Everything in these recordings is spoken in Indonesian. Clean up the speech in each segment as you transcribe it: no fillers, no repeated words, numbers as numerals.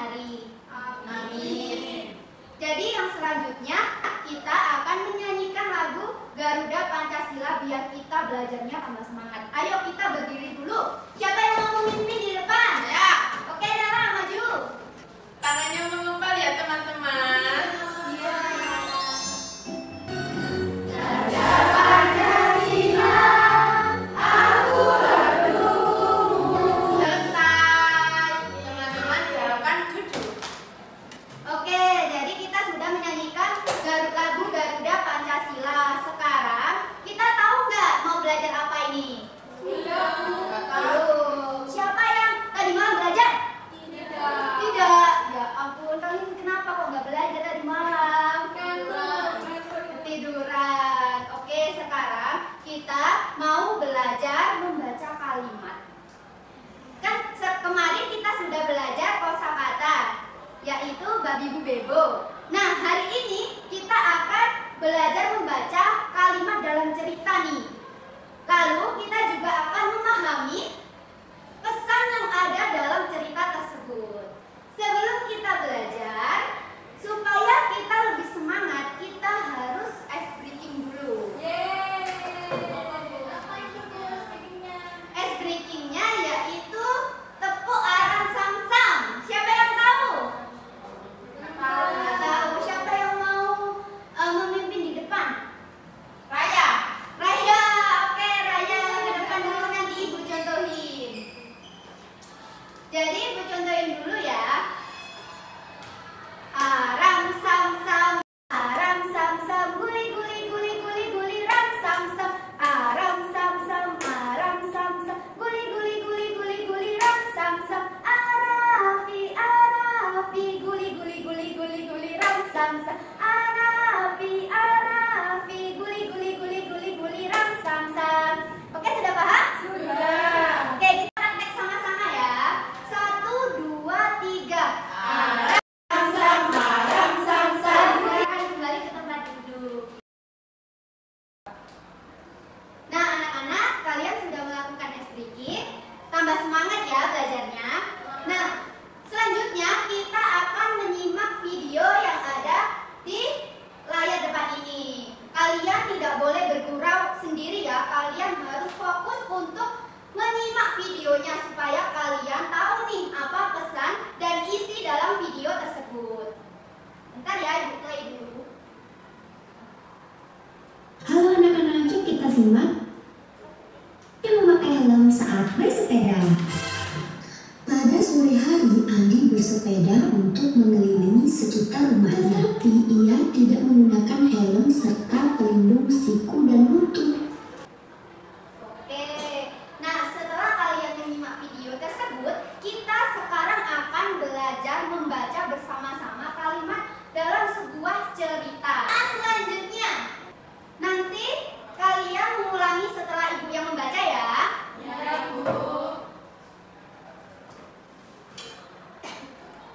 hari. Amin. Jadi yang selanjutnya kita akan menyanyikan lagu Garuda Pancasila biar kita belajarnya tambah semangat. Ayo kita berdiri dulu. Siapa yang mau memimpin di depan? Ya. Oke, Dara, maju. Tangannya mengempal ya teman-teman. Selesai. Teman-teman silakan duduk. Oke, jadi kita sudah menyanyikan lagu Garuda Pancasila. Sekarang kita tahu nggak mau belajar apa ini? Nggak tahu. Siapa yang tadi malam belajar? Tidak. Tidak. Ya ampun, kalian kenapa kok nggak belajar tadi malam? Tiduran. Oke, sekarang kita mau belajar membaca kalimat. Kan kemarin kita sudah belajar kosakata, yaitu babi bu bebo. Nah, hari ini kita akan belajar membaca kalimat dalam cerita nih. Lalu kita juga akan memahami pesan yang ada dalam cerita tersebut. Sebelum kita belajar, supaya kita lebih semangat, kita harus ice breaking dulu. Ice breakingnya yaitu tepuk arang samsam. Siapa yang tahu? Nggak tahu. Siapa yang mau memimpin di depan? Raya. Raya. Oke, Raya ke depan dulu, nanti Ibu contohin. Jadi Ibu contohin dulu ya. Arang samsam, arang samsam, guli guli guli guli guli ram samsam. Arang samsam, guli guli guli guli guli ram samsam. Arafi arafi, guli guli guli guli guli ram samsam. Arafi arafi, guli guli guli guli guli ram samsam. Oke, sudah paham? Sudah. Oke, kita praktek sama-sama ya. 1, 2, 3. Silakan kembali ke tempat duduk. Nah, anak-anak, kalian sudah melakukan ice breaking. Tambah semangat ya belajarnya. Nah, selanjutnya kita akan menyimak video yang ada di layar depan ini. Kalian tidak boleh bergurau sendiri ya. Kalian harus fokus untuk menyimak videonya supaya kalian tahu nih apa pesan dan isi dalam video tersebut. Bentar ya, Ibu play dulu. Halo anak-anak, yuk kita simak. Yang memakai helm saat bersepeda. Pada sore hari, Andi bersepeda untuk mengelilingi sekitar rumahnya. Ia tidak menggunakan helm serta pelindung siku dan lutut. Oke, nah setelah kalian menyimak video tersebut, kita sekarang akan belajar membaca bersama-sama kalimat dalam sebuah cerita. Nah, selanjutnya, nanti kalian mengulangi setelah Ibu yang membaca ya. Ya, Bu.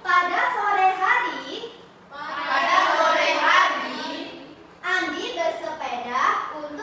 Pada sore hari, Pada sore hari, Andi bersepeda untuk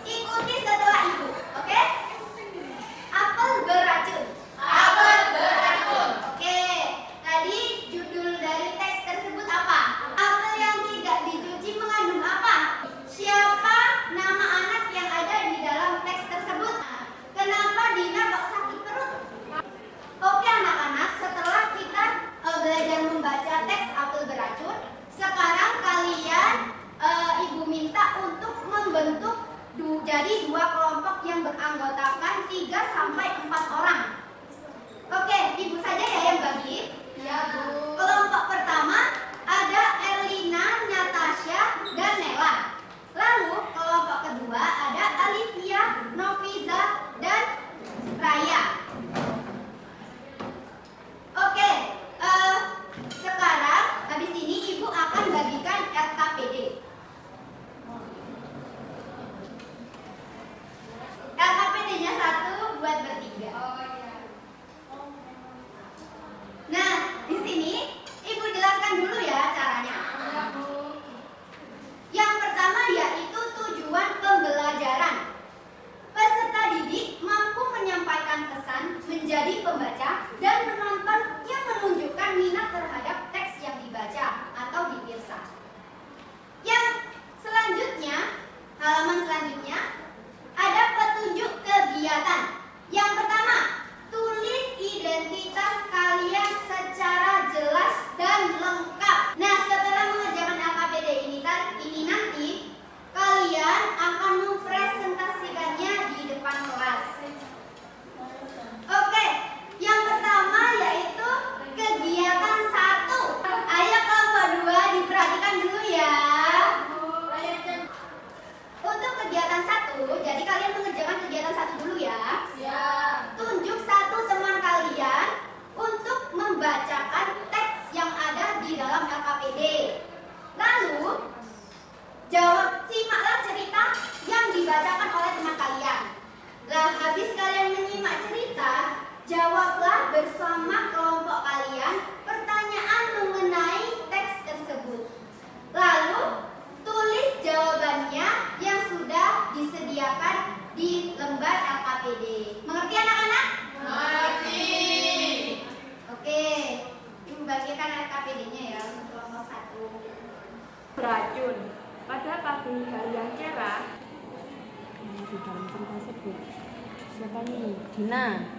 Ikuti setelah ibu, oke? Apel beracun. Apel beracun. Oke, tadi judul dari teks tersebut apa? Apel yang tidak dicuci mengandung apa? Siapa nama anak yang ada di dalam teks tersebut? Kenapa Dina kok sakit perut? Oke anak-anak, setelah kita belajar membaca teks apel beracun, sekarang kalian ibu minta untuk membentuk jadi dua kelompok yang beranggotakan 3 sampai 4 orang. Oke, ibu saja ya yang bagi. Ya, Bu. Kelompok pertama ada Erlina, Natasha, dan Nela. Lalu kelompok kedua ada Olivia, Noviza, dan Raya. Oke, sekarang habis ini ibu akan bagikan LKPD. LKPD-nya 1 buat bertiga. Oh iya. Nah, di sini ibu jelaskan dulu ya caranya. Ya, Bu. Yang pertama yaitu tujuan pembelajaran. Peserta didik mampu menyampaikan pesan, menjadi pembaca, dan penonton yang menunjukkan minat terhadap teks yang dibaca atau dipirsa. Yang selanjutnya, halaman selanjutnya, ada petunjuk kegiatan. Yang pertama, tulis identitas kalian secara jelas dan lengkap. Nah, setelah mengerjakan LKPD ini nanti, kalian akan mempresentasikannya di depan kelas. Oke, yang pertama yaitu kegiatan 1. Ayo kelompok 2 diperhatikan dulu ya. Untuk kegiatan 1, jadi kalian mengerjakan kegiatan 1 dulu ya. Ya. Tunjuk 1 teman kalian untuk membacakan teks yang ada di dalam LKPD. Lalu, simaklah cerita yang dibacakan oleh teman kalian. Lah, habis kalian menyimak cerita, jawablah bersama kelompok kalian pertanyaan mengenai teks tersebut. Lalu, tulis jawabannya yang sudah disediakan di lembar LKPD. Mengerti anak-anak? Mengerti. Oke, ibu bagikan LKPD-nya ya untuk kelompok 1. Beracun. Pada pagi hari yang cerah, di dalam cerita tersebut siapa nih? Dina.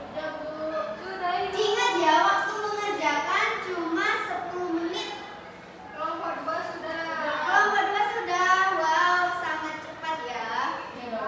Sudah, Bu. Sudah, Ibu. Ingat ya, waktu mengerjakan cuma 10 menit. Kelompok 2 sudah. Kelompok 2 sudah. Wow, sangat cepat ya. Ya.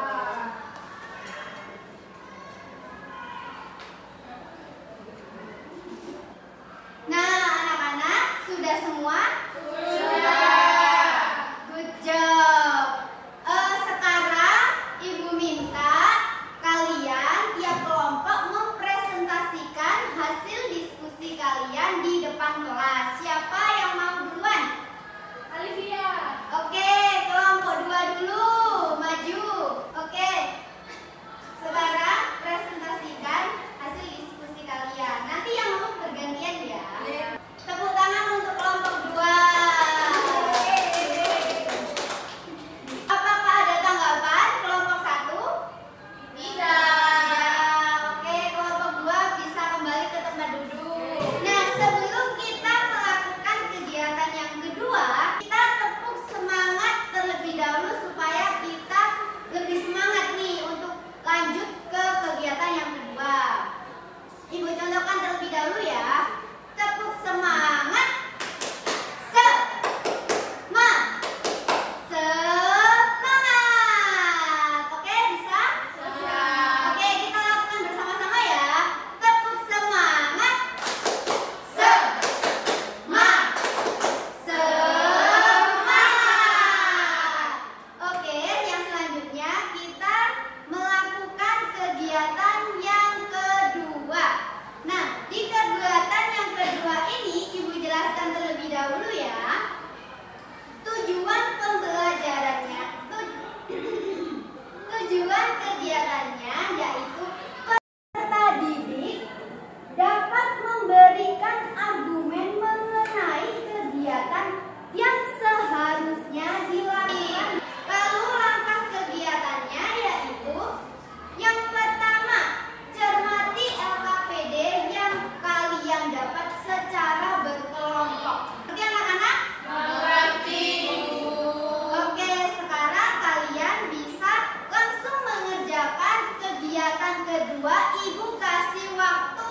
kedua, Ibu kasih waktu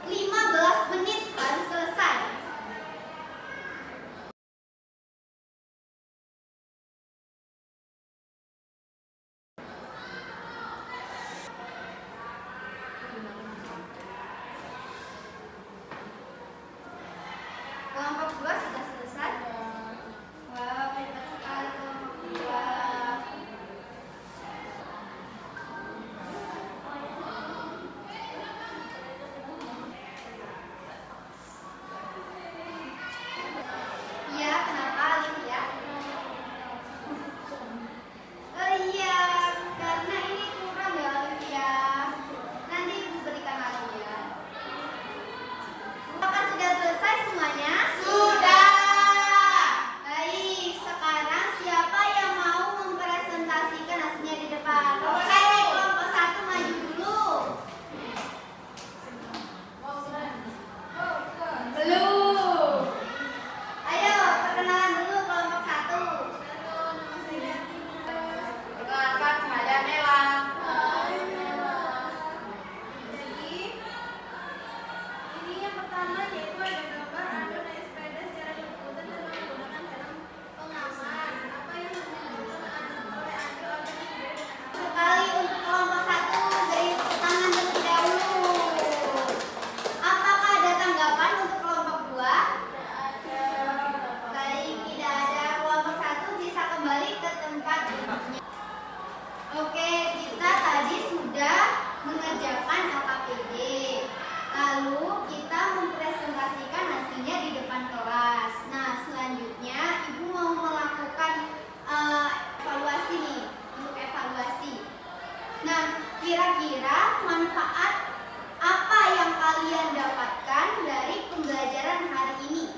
15 menit harus selesai. Kelompok 2 sudah selesai? Wah, hebat sekali kelompok 2. Iya, kenapa Olivia? Oh iya, karena ini kurang ya Olivia. Nanti Ibu berikan lagi ya. Apakah sudah selesai semuanya? Sudah. Baik, sekarang siapa yang mau mempresentasikan hasilnya di depan? Kelompok 1 maju dulu. Belum. Ayo, perkenalan dulu kelompok 1. Perkenalkan, saya Mela. Jadi, ini yang pertama yaitu ada gambar Ando naik sepeda secara berputar dan menggunakan helm pengaman. Apa yang dilakukan oleh Ando agar berbeda dengan sekali untuk kelompok 1, beri tepuk tangan terlebih dahulu. Apakah ada tanggapan untuk kelompok 2? Baik, tidak ada. Kelompok 1 bisa kembali ke tempat duduknya. Oke, kita tadi sudah mengerjakan LKPD. Lalu kita mempresentasikan hasilnya di depan kelas. Nah, selanjutnya Ibu mau melakukan evaluasi nih, untuk evaluasi. Nah, kira-kira manfaat apa yang kalian dapatkan dari pembelajaran hari ini?